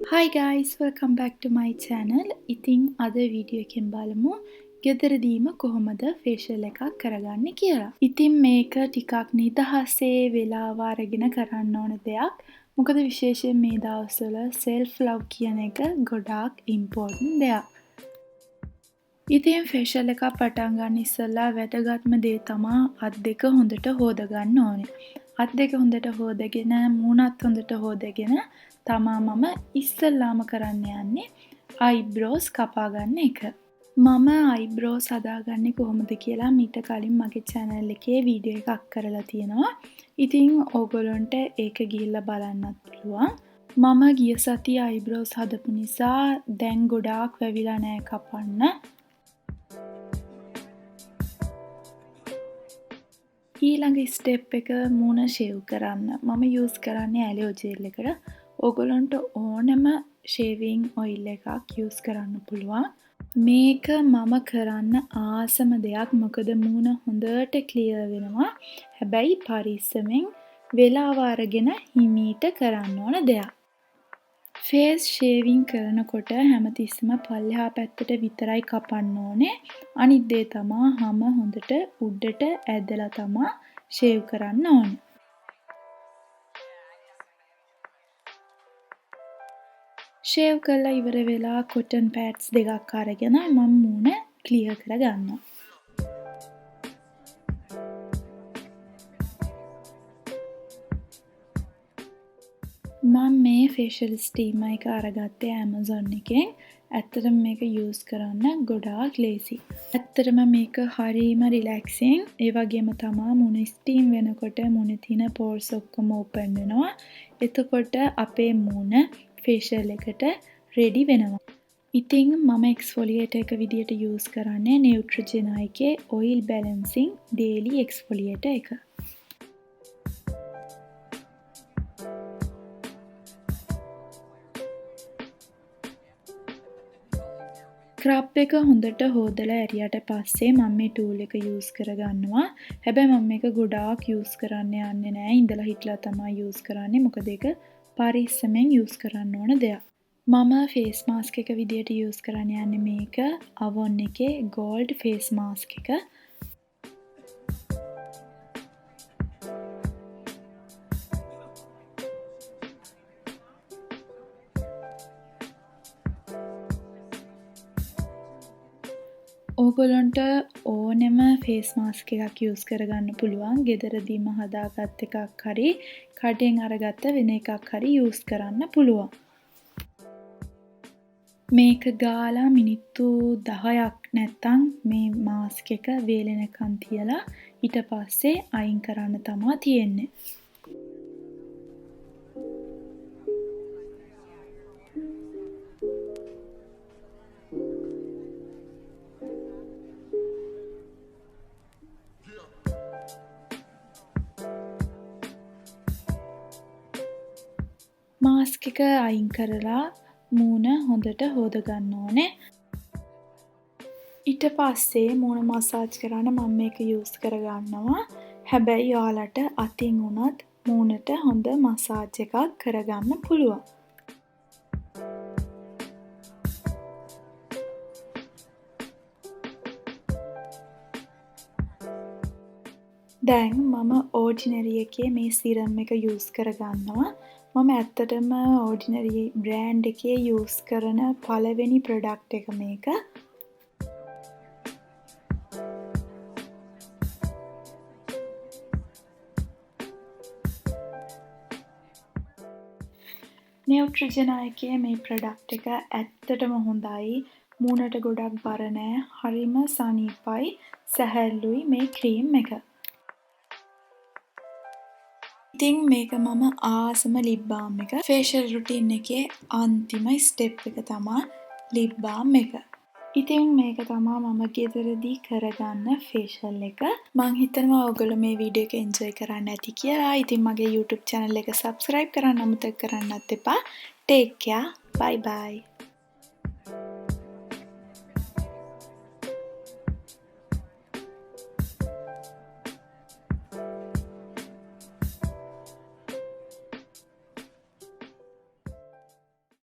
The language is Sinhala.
Hi guys, welcome back to my channel. ඉතින් අද වීඩියෝ එකෙන් බලමු ගෙදරදීම කොහොමද ෆේෂියල් එකක් කරගන්නේ කියලා. ඉතින් මේක ටිකක් නිදහසේ වෙලාව අරගෙන කරන්න ඕන දෙයක්. මොකද විශේෂයෙන් මේ දවස්වල self love කියන එක ගොඩාක් important දෙයක්. ඉතින් ෆේෂියල් එකක් පටන් ගන්න ඉස්සෙල්ලා වැදගත්ම දේ තමා අත් දෙක හොඳට හොද ගන්න ඕනේ. අත් දෙක හොඳට හොදගෙන මූණත් හොඳට හොදගෙන තමා මම ඉස්සෙල්ලාම කරන්න යන්නේ අයිබ්‍රෝස් කපා ගන්න එක. මම අයිබ්‍රෝස් හදාගන්නේ කොහොමද කියලා මීට කලින් මගේ channel එකේ වීඩියෝ එකක් කරලා තියෙනවා. ඉතින් ඕගොල්ලන්ට ඒක ගිහිල්ලා බලන්නත් පුළුවන්. මම ගිය සතියේ අයිබ්‍රෝස් හදපු නිසා දැන් ගොඩාක් වැවිලා නැහැ කපන්න. ඊළඟ ස්ටෙප් එක මූණ ෂේව් කරන්න. මම යූස් කරන්නේ ඇලියෝ ජෙල් එකට. ඕගොල්ලන්ට ඕනම ෂේවිං ඔයිල් එකක් යූස් කරන්න පුළුවන්. මේක මම කරන්න ආසම දෙයක්. මොකද මූණ හොඳට ක්ලියර් වෙනවා. හැබැයි පරිස්සමෙන් වෙලාව අරගෙන හිමීට කරන්න ඕන දෙයක්. ෆේස් ෂේවිං කරනකොට හැමතිස්සම පල්ලෙහා පැත්තට විතරයි කපන්න ඕනේ. අනිත් දේ තමා හම හොඳට උඩට ඇදලා තමා ෂේව් කරන්න ඕනේ. ෂේව් කරලා ඉවර වෙලා කොටන් පැඩ්ස් දෙකක් අරගෙන මම මූණ ක්ලියර් කරගන්නවා. මම මේ ෆේෂියල් ස්ටීමර් එක අරගත්තේ Amazon එකෙන්. ඇත්තටම මේක යූස් කරන්න ගොඩාක් ලේසි. ඇත්තටම මේක හරිම රිලැක්සිං. ඒ වගේම තමා මූණ ස්ටීම් වෙනකොට මූණේ තියෙන pores ඔක්කොම ඕපන් වෙනවා. එතකොට අපේ මූණ ෆේෂියල් එකට රෙඩි වෙනවා. ඉතින් මම එක්ස්ෆොලියේටර් එක විදියට යූස් කරන්නේ නියුට්‍රොජෙනා එකේ ඔයිල් බැලන්සිං ඩේලි එක්ස්ෆොලියේටර් එක. ස්ක්‍රබ් එක හොඳට හොදලා ඇරියට පස්සේ මම මේ ටූල් එක යූස් කරගන්නවා. හැබැයි මම මේක ගොඩාක් යූස් කරන්න යන්නේ නැහැ. ඉඳලා හිටලා තමයි යූස් කරන්නේ. මොකද ඒක පරිස්සමෙන් යූස් කරන්න ඕන දෙයක්. මම ෆේස් මාස්ක් එක විදියට යූස් කරන්න යන්නේ මේක Avon එකේ gold face mask එක. ඕගොල්ලන්ට ඕනෙම ෆේස් මාස්ක් එකක් යූස් කරගන්න පුළුවන්. ගෙදරදීම හදාගත් එකක් හරි කඩෙන් අරගත්ත වෙන එකක් හරි යූස් කරන්න පුළුවන්. මේක ගාලා මිනිත්තු 10ක් නැත්තම් මේ මාස්ක් එක වේලෙනකන් තියලා ඊට පස්සේ අයින් කරන්න තමා තියෙන්නේ. මාස්ක් එක අයින් කරලා මූණ හොඳට හොදගන්න ඕනේ. ඊට පස්සේ මූණ මසාජ් කරන්න මම මේක යූස් කරගන්නවා. හැබැයි ඔයාලට අතින් උනත් මූණට හොඳ මසාජ් එකක් කරගන්න පුළුවන්. දැන් මම ඕඩිනරි එකේ මේ සිරම් එක යූස් කරගන්නවා. මම ඇත්තටම ඕඩිනරි බ්‍රෑන්ඩ් එකේ යූස් කරන පළවෙනි ප්‍රොඩක්ට් එක මේක. නියුට්‍රොජෙනා එකේ මේ ප්‍රොඩක්ට් එක ඇත්තටම හොඳයි. මූණට ගොඩක් බර නෑ. හරිම සනීපයි, සැහැල්ලුයි මේ ක්‍රීම් එක. ඉතින් මේක මම ආසම ලිප් බාම් එක. ෆේෂියල් රුටීන් එකේ අන්තිම ස්ටෙප් එක තමා ලිප් බාම් එක. ඉතින් මේක තමා මම ගෙදරදී කරගන්න ෆේෂියල් එක. මං හිතනවා ඔයගොල්ලෝ මේ වීඩියෝ එක එන්ජොයි කරන්න ඇති කියලා. ඉතින් මගේ YouTube channel එක subscribe කරන්න අමතක කරන්නත් එපා. Take care. Bye bye.